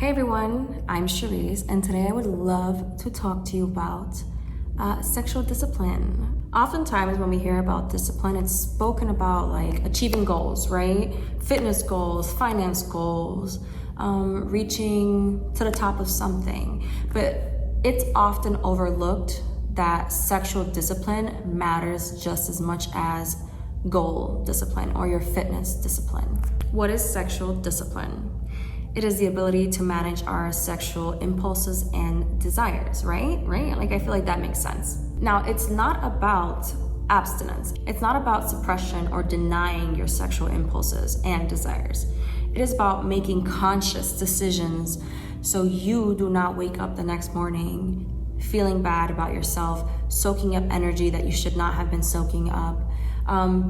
Hey everyone, I'm Sherisse, and today I would love to talk to you about sexual discipline. Oftentimes when we hear about discipline, it's spoken about like achieving goals, right? Fitness goals, finance goals, reaching to the top of something. But it's often overlooked that sexual discipline matters just as much as goal discipline or your fitness discipline. What is sexual discipline? It is the ability to manage our sexual impulses and desires, right? Like, I feel like that makes sense. Now, it's not about abstinence. It's not about suppression or denying your sexual impulses and desires. It is about making conscious decisions so you do not wake up the next morning feeling bad about yourself, soaking up energy that you should not have been soaking up,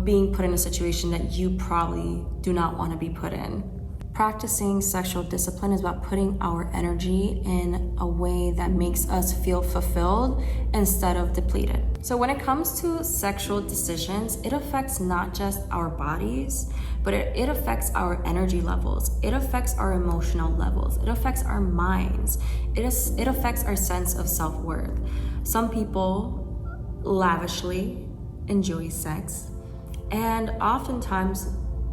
being put in a situation that you probably do not want to be put in. Practicing sexual discipline is about putting our energy in a way that makes us feel fulfilled instead of depleted. So when it comes to sexual decisions, it affects not just our bodies, but it affects our energy levels. It affects our emotional levels. It affects our minds. It affects our sense of self-worth. Some people lavishly enjoy sex, and oftentimes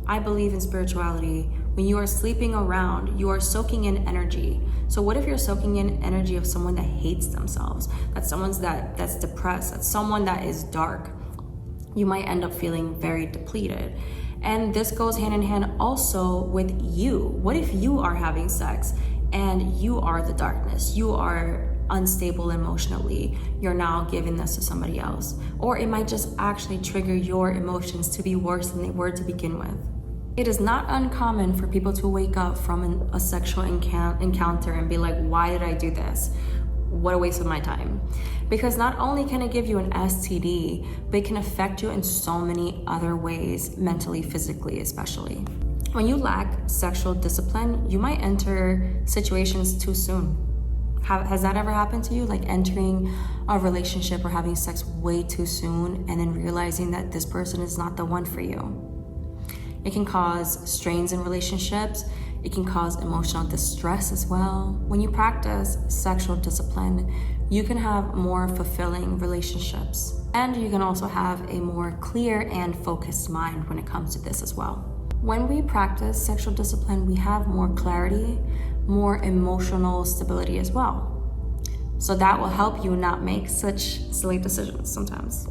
I believe in spirituality. When you are sleeping around, you are soaking in energy. So what if you're soaking in energy of someone that hates themselves? That's someone that's depressed. That's someone that is dark. You might end up feeling very depleted. And this goes hand in hand also with you. What if you are having sex and you are the darkness? You are unstable emotionally. You're now giving this to somebody else. Or it might just actually trigger your emotions to be worse than they were to begin with. It is not uncommon for people to wake up from a sexual encounter and be like, why did I do this? What a waste of my time. Because not only can it give you an STD, but it can affect you in so many other ways, mentally, physically, especially. When you lack sexual discipline, you might enter situations too soon. Has that ever happened to you? Like entering a relationship or having sex way too soon and then realizing that this person is not the one for you? It can cause strains in relationships. It can cause emotional distress as well. When you practice sexual discipline, you can have more fulfilling relationships. And you can also have a more clear and focused mind when it comes to this as well. When we practice sexual discipline, we have more clarity, more emotional stability as well. So that will help you not make such silly decisions sometimes.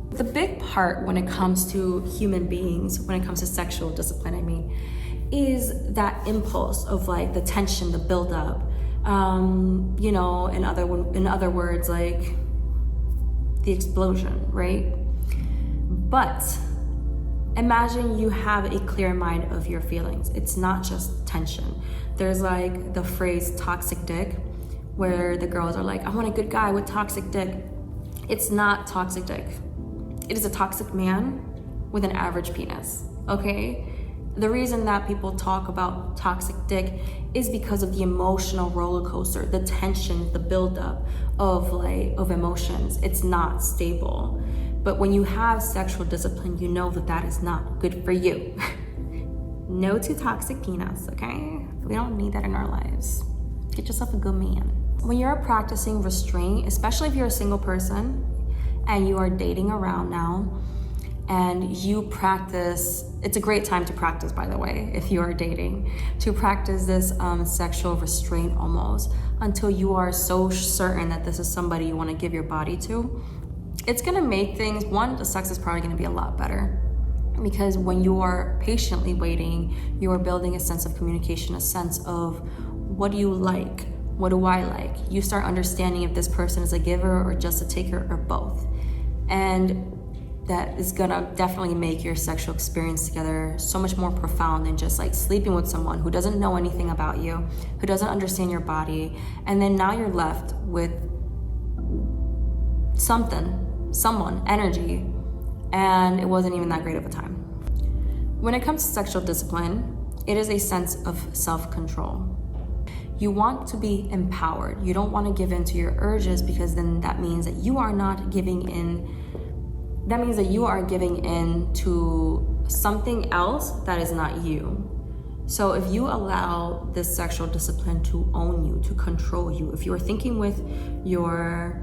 The big part when it comes to human beings, when it comes to sexual discipline, is that impulse of like the tension, the buildup. In other words, like the explosion, right? But imagine you have a clear mind of your feelings. It's not just tension. There's like the phrase toxic dick, where the girls are like, I want a good guy with toxic dick. It's not toxic dick. It is a toxic man with an average penis, okay? The reason that people talk about toxic dick is because of the emotional roller coaster, the tension, the buildup of emotions. It's not stable. But when you have sexual discipline, you know that is not good for you. No to toxic penis, okay? We don't need that in our lives. Get yourself a good man. When you're practicing restraint, especially if you're a single person, and you are dating around now, and you practice, it's a great time to practice, by the way, if you are dating, to practice this sexual restraint almost, until you are so certain that this is somebody you wanna give your body to. It's gonna make things, one, the sex is probably gonna be a lot better, because when you are patiently waiting, you are building a sense of communication, a sense of what do you like? What do I like? You start understanding if this person is a giver or just a taker or both. And that is gonna definitely make your sexual experience together so much more profound than just like sleeping with someone who doesn't know anything about you, who doesn't understand your body. And then now you're left with someone, energy, and it wasn't even that great of a time. When it comes to sexual discipline, it is a sense of self-control. You want to be empowered. You don't want to give in to your urges, because then that means that you are not giving in. That means that you are giving in to something else that is not you. So if you allow this sexual discipline to own you, to control you, if you are thinking with your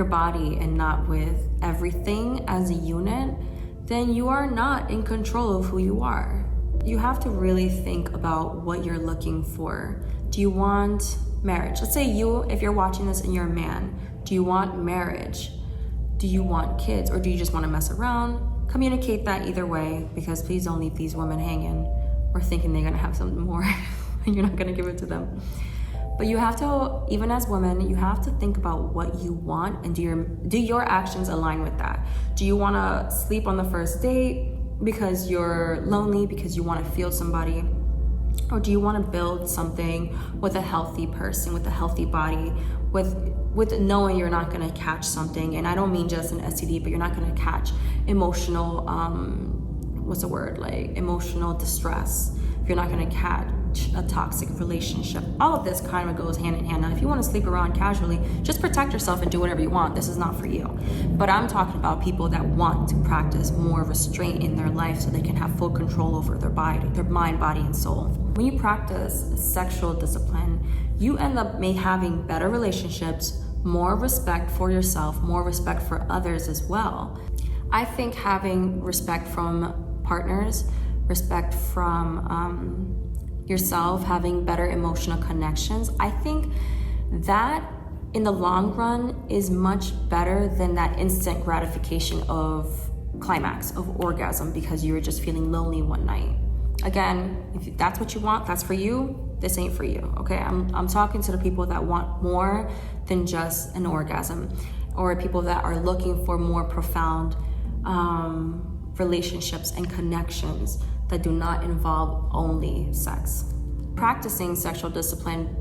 body and not with everything as a unit, then you are not in control of who you are. You have to really think about what you're looking for. Do you want marriage? Let's say if you're watching this and you're a man, do you want marriage? Do you want kids? Or do you just want to mess around? Communicate that either way, because please don't leave these women hanging or thinking they're going to have something more and you're not going to give it to them. But you have to, even as women, you have to think about what you want, and do your actions align with that? Do you want to sleep on the first date because you're lonely, because you want to feel somebody? Or do you want to build something with a healthy person, with a healthy body, with knowing you're not going to catch something? And I don't mean just an STD, but you're not going to catch emotional, emotional distress. If you're not going to catch a toxic relationship. All of this kind of goes hand in hand. Now, if you want to sleep around casually, just protect yourself and do whatever you want. This is not for you. But I'm talking about people that want to practice more restraint in their life so they can have full control over their body, their mind, body, and soul. When you practice sexual discipline, you end up having better relationships, more respect for yourself, more respect for others as well. I think having respect from partners, respect from yourself, having better emotional connections, I think that in the long run is much better than that instant gratification of climax, of orgasm, because you were just feeling lonely one night. Again, if that's what you want, that's for you, this ain't for you, okay? I'm talking to the people that want more than just an orgasm, or people that are looking for more profound relationships and connections that do not involve only sex. Practicing sexual discipline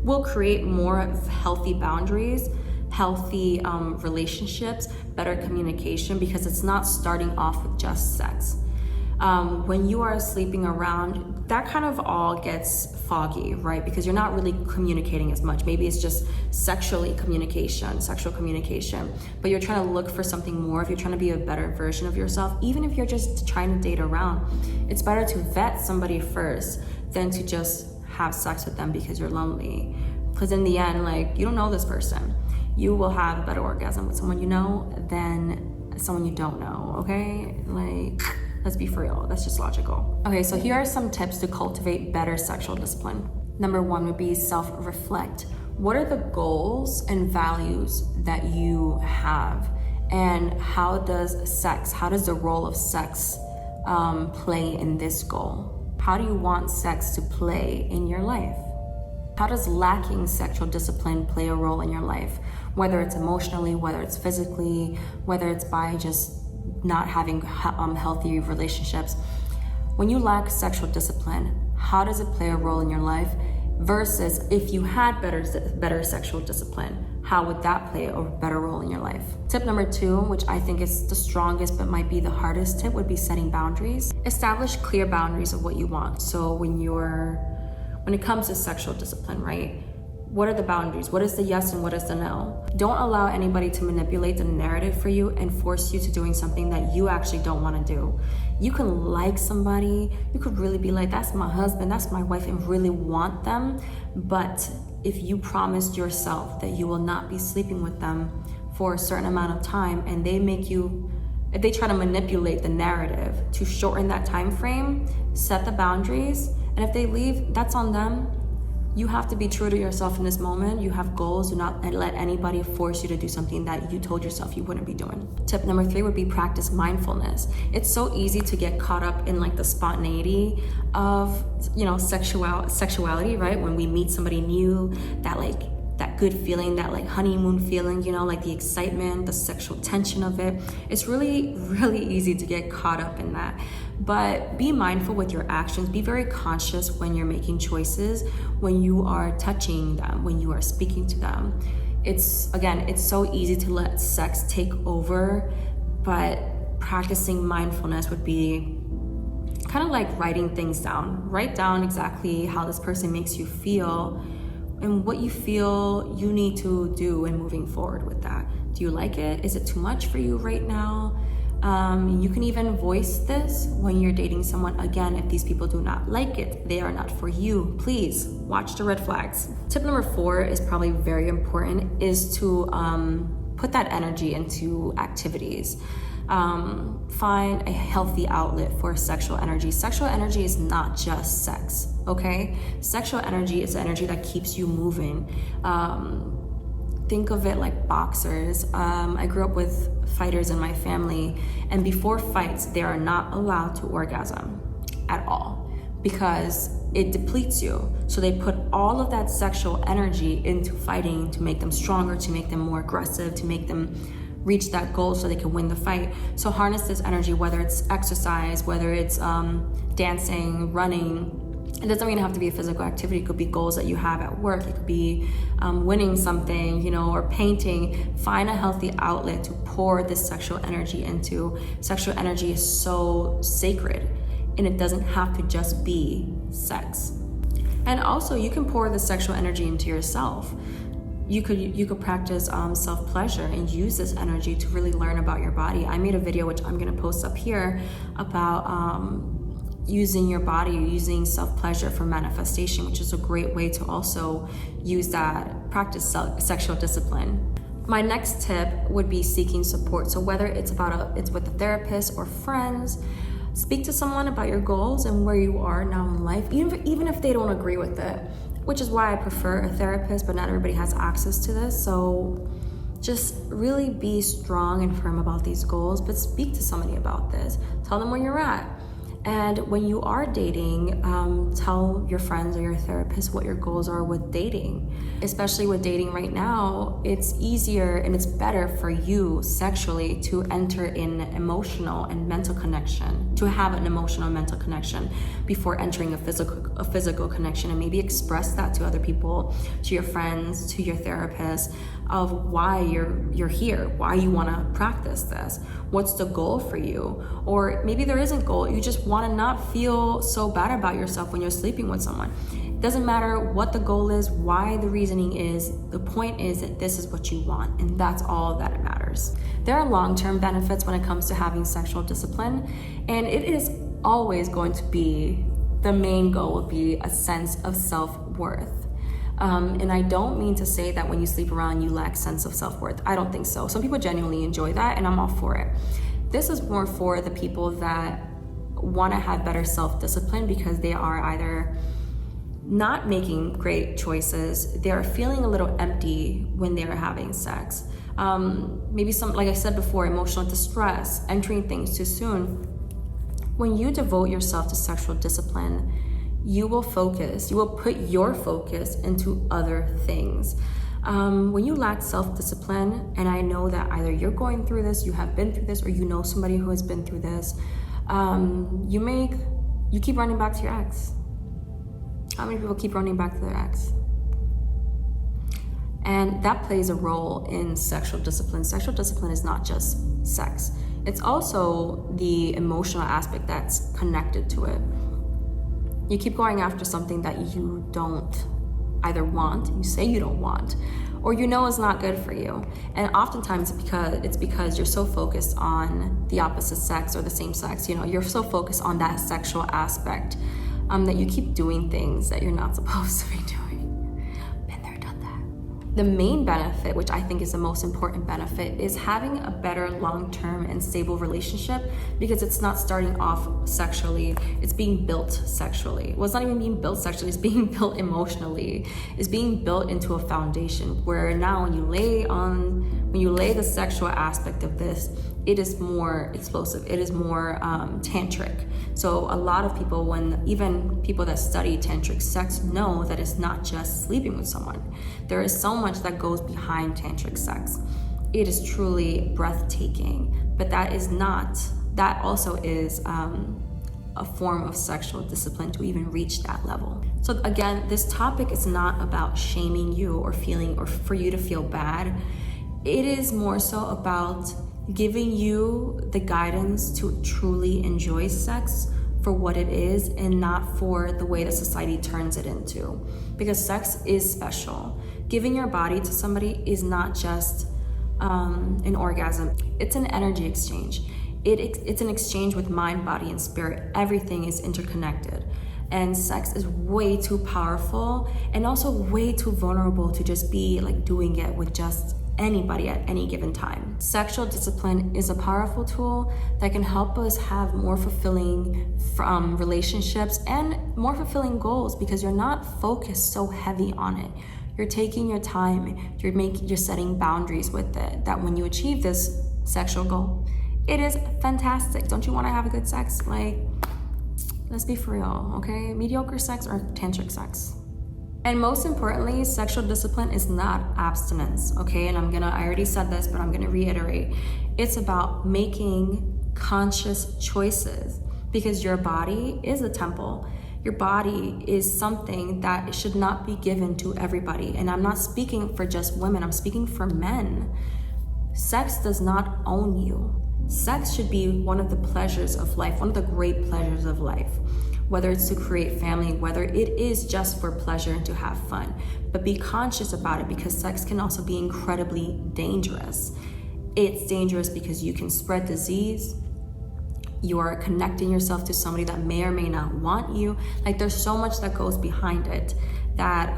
will create more healthy boundaries, healthy relationships, better communication, because it's not starting off with just sex. When you are sleeping around, that kind of all gets foggy, right? Because you're not really communicating as much. Maybe it's just sexual communication, but you're trying to look for something more. If you're trying to be a better version of yourself, even if you're just trying to date around, it's better to vet somebody first than to just have sex with them because you're lonely. Because in the end, like, you don't know this person. You will have a better orgasm with someone you know than someone you don't know, okay? Like, let's be for real, that's just logical. Okay, so here are some tips to cultivate better sexual discipline. Number one would be self-reflect. What are the goals and values that you have? And how does the role of sex play in this goal? How do you want sex to play in your life? How does lacking sexual discipline play a role in your life? Whether it's emotionally, whether it's physically, whether it's by just not having healthy relationships. When you lack sexual discipline, how does it play a role in your life? Versus if you had better sexual discipline, how would that play a better role in your life? Tip number two, which I think is the strongest but might be the hardest tip, would be setting boundaries. Establish clear boundaries of what you want. So when it comes to sexual discipline, right? What are the boundaries? What is the yes and what is the no? Don't allow anybody to manipulate the narrative for you and force you to doing something that you actually don't want to do. You can like somebody, you could really be like, that's my husband, that's my wife, and really want them. But if you promised yourself that you will not be sleeping with them for a certain amount of time, and if they try to manipulate the narrative to shorten that time frame, set the boundaries, and if they leave, that's on them. You have to be true to yourself in this moment. You have goals. Do not let anybody force you to do something that you told yourself you wouldn't be doing. Tip number three would be practice mindfulness. It's so easy to get caught up in like the spontaneity of, sexuality, right? When we meet somebody new, that good feeling, that like honeymoon feeling, like the excitement, the sexual tension of it. It's really, really easy to get caught up in that. But be mindful with your actions. Be very conscious when you're making choices, when you are touching them, when you are speaking to them. It's so easy to let sex take over, but practicing mindfulness would be kind of like writing things down. Write down exactly how this person makes you feel and what you feel you need to do in moving forward with that. Do you like it? Is it too much for you right now? You can even voice this when you're dating someone. Again, if these people do not like it, they are not for you. Please watch the red flags. Tip number 4 is probably very important, is to put that energy into activities. Find a healthy outlet for sexual energy. Sexual energy is not just sex, okay? Sexual energy is energy that keeps you moving. Think of it like boxers. I grew up with fighters in my family, and before fights, they are not allowed to orgasm at all because it depletes you. So they put all of that sexual energy into fighting to make them stronger, to make them more aggressive, to make them reach that goal so they can win the fight. So harness this energy, whether it's exercise, whether it's dancing, running. It doesn't even have to be a physical activity. It could be goals that you have at work. It could be winning something, or painting. Find a healthy outlet to pour this sexual energy into. Sexual energy is so sacred, and it doesn't have to just be sex. And also, you can pour the sexual energy into yourself. You could practice self-pleasure and use this energy to really learn about your body. I made a video, which I'm gonna post up here, about using your body, using self-pleasure for manifestation, which is a great way to also use that, practice sexual discipline. My next tip would be seeking support. So whether it's with a therapist or friends, speak to someone about your goals and where you are now in life, even if they don't agree with it, which is why I prefer a therapist, but not everybody has access to this. So just really be strong and firm about these goals, but speak to somebody about this. Tell them where you're at. And when you are dating, tell your friends or your therapist what your goals are with dating. Especially with dating right now, it's easier and it's better for you sexually to enter in emotional and mental connection, to have an emotional and mental connection before entering a physical connection, and maybe express that to other people, to your friends, to your therapist, of why you're here, why you want to practice this, what's the goal for you. Or maybe there isn't a goal, you just want to not feel so bad about yourself when you're sleeping with someone. It doesn't matter what the goal is, why the reasoning is, the point is that this is what you want, and that's all that matters. There are long-term benefits when it comes to having sexual discipline, and it is always going to be, the main goal will be a sense of self-worth. And I don't mean to say that when you sleep around you lack sense of self-worth. I don't think so. Some people genuinely enjoy that, and I'm all for it. This is more for the people that want to have better self-discipline because they are either not making great choices, they're feeling a little empty when they're having sex. Maybe some, like I said before, emotional distress, entering things too soon. When you devote yourself to sexual discipline, you will put your focus into other things. When you lack self-discipline, and I know that either you're going through this, you have been through this, or you know somebody who has been through this, you keep running back to your ex. How many people keep running back to their ex? And that plays a role in sexual discipline. Sexual discipline is not just sex. It's also the emotional aspect that's connected to it. You keep going after something that you don't either want, you say you don't want, or you know is not good for you. And oftentimes it's because you're so focused on the opposite sex or the same sex, you're so focused on that sexual aspect that you keep doing things that you're not supposed to be doing. Been there, done that. The main benefit, which I think is the most important benefit, is having a better long-term and stable relationship, because it's not starting off sexually, it's being built sexually. Well, it's not even being built sexually, it's being built emotionally. It's being built into a foundation where now when you lay the sexual aspect of this, it is more explosive, it is more tantric. So a lot of people, even people that study tantric sex, know that it's not just sleeping with someone. There is so much that goes behind tantric sex. It is truly breathtaking, but that also is a form of sexual discipline to even reach that level. So again, this topic is not about shaming you or for you to feel bad. It is more so about giving you the guidance to truly enjoy sex for what it is and not for the way that society turns it into. Because sex is special. Giving your body to somebody is not just an orgasm. It's an energy exchange. It's an exchange with mind, body, and spirit. Everything is interconnected. And sex is way too powerful and also way too vulnerable to just be like doing it with just anybody at any given time. Sexual discipline is a powerful tool that can help us have more fulfilling relationships and more fulfilling goals, because you're not focused so heavy on it. You're taking your time, you're setting boundaries with it, that when you achieve this sexual goal, it is fantastic. Don't you want to have a good sex? Like, let's be for real, okay? Mediocre sex or tantric sex. And most importantly, sexual discipline is not abstinence, okay? And I already said this, but I'm gonna reiterate. It's about making conscious choices, because your body is a temple. Your body is something that should not be given to everybody. And I'm not speaking for just women, I'm speaking for men. Sex does not own you. Sex should be one of the pleasures of life, one of the great pleasures of life. Whether it's to create family, whether it is just for pleasure and to have fun. But be conscious about it, because sex can also be incredibly dangerous. It's dangerous because you can spread disease. You are connecting yourself to somebody that may or may not want you. Like, there's so much that goes behind it that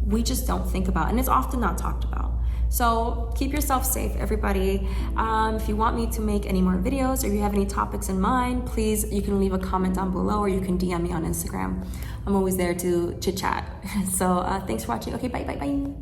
we just don't think about, and it's often not talked about. So keep yourself safe, everybody. If you want me to make any more videos, or if you have any topics in mind, please, you can leave a comment down below, or you can DM me on Instagram. I'm always there to chit chat. So thanks for watching. Okay, bye.